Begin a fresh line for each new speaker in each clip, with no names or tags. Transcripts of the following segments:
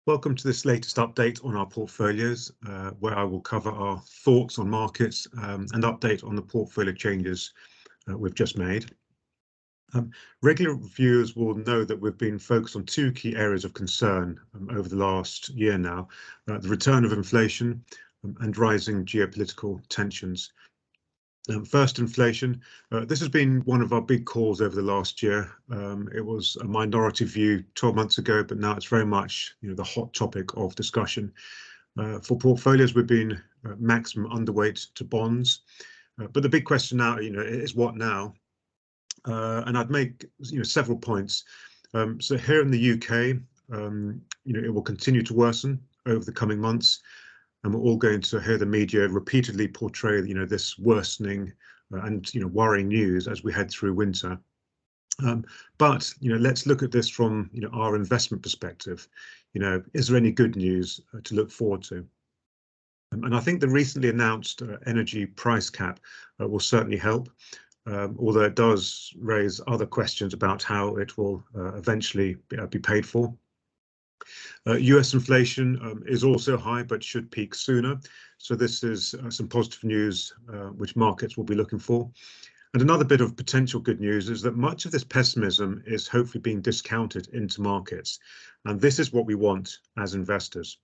Welcome to this latest update on our portfolios, where I will cover our thoughts on markets and update on the portfolio changes we've just made. Regular viewers will know that we've been focused on two key areas of concern over the last year now, the return of inflation and rising geopolitical tensions. First, inflation. This has been one of our big calls over the last year. It was a minority view 12 months ago, but now it's very much the hot topic of discussion. For portfolios, we've been maximum underweight to bonds, but the big question now, is what now? And I'd make several points. So here in the UK, it will continue to worsen over the coming months. And we're all going to hear the media repeatedly portray, this worsening and worrying news as we head through winter. But let's look at this from our investment perspective. Is there any good news to look forward to? And I think the recently announced energy price cap will certainly help, although it does raise other questions about how it will eventually be paid for. US inflation is also high, but should peak sooner. So this is some positive news, which markets will be looking for. And another bit of potential good news is that much of this pessimism is hopefully being discounted into markets. And this is what we want as investors.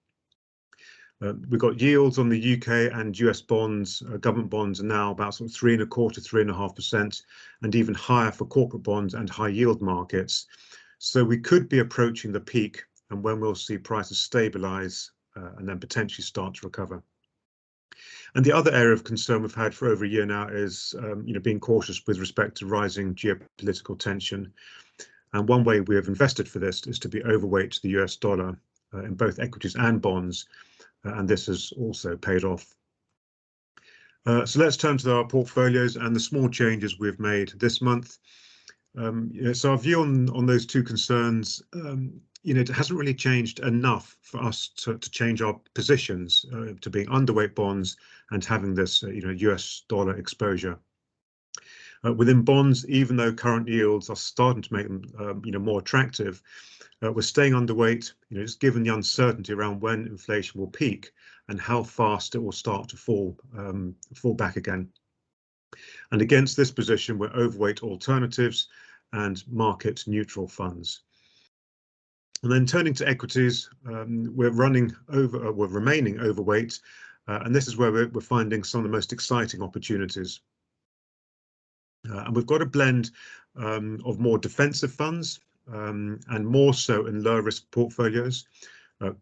We've got yields on the UK and US bonds, government bonds are now about 3.25%, 3.5%, and even higher for corporate bonds and high yield markets. So we could be approaching the peak and when we'll see prices stabilize and then potentially start to recover. And the other area of concern we've had for over a year now is, being cautious with respect to rising geopolitical tension. And one way we have invested for this is to be overweight the US dollar in both equities and bonds, and this has also paid off. So let's turn to our portfolios and the small changes we've made this month. So our view on those two concerns, it hasn't really changed enough for us to change our positions to being underweight bonds and having this, US dollar exposure. Within bonds, even though current yields are starting to make them, more attractive, we're staying underweight, just given the uncertainty around when inflation will peak and how fast it will start to fall back again. And against this position, we're overweight alternatives and market neutral funds. And then turning to equities, we're remaining overweight, and this is where we're finding some of the most exciting opportunities. And we've got a blend of more defensive funds and more so in lower risk portfolios,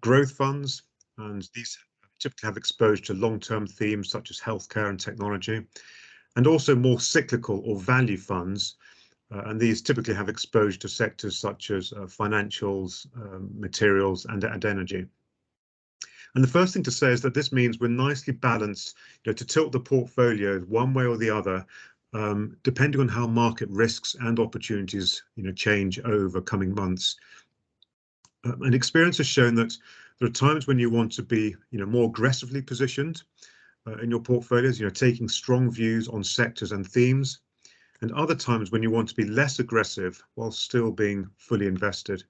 growth funds, and these typically have exposure to long-term themes such as healthcare and technology, and also more cyclical or value funds. And these typically have exposure to sectors such as financials, materials, and energy. And the first thing to say is that this means we're nicely balanced, to tilt the portfolio one way or the other, depending on how market risks and opportunities, change over coming months. And experience has shown that there are times when you want to be, more aggressively positioned in your portfolios, taking strong views on sectors and themes, and other times when you want to be less aggressive while still being fully invested.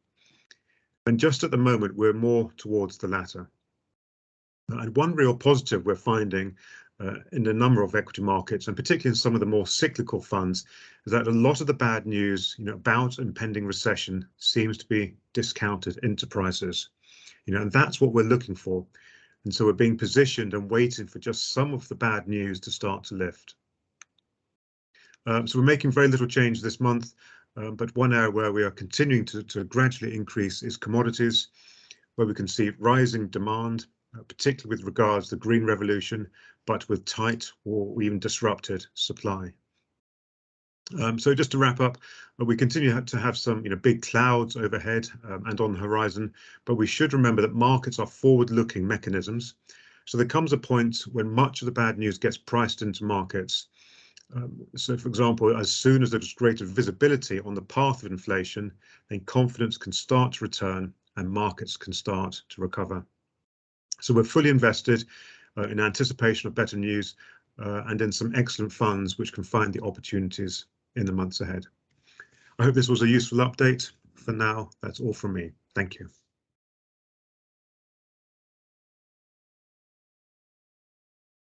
And just at the moment, we're more towards the latter. And one real positive we're finding in a number of equity markets, and particularly in some of the more cyclical funds, is that a lot of the bad news, about impending recession seems to be discounted into prices, and that's what we're looking for. And so we're being positioned and waiting for just some of the bad news to start to lift. So we're making very little change this month, but one area where we are continuing to gradually increase is commodities, where we can see rising demand, particularly with regards to the green revolution, but with tight or even disrupted supply. So just to wrap up, we continue to have some big clouds overhead and on the horizon, but we should remember that markets are forward-looking mechanisms. So there comes a point when much of the bad news gets priced into markets. So, for example, as soon as there's greater visibility on the path of inflation, then confidence can start to return and markets can start to recover. So we're fully invested in anticipation of better news and in some excellent funds which can find the opportunities in the months ahead. I hope this was a useful update. For now, that's all from me. Thank you.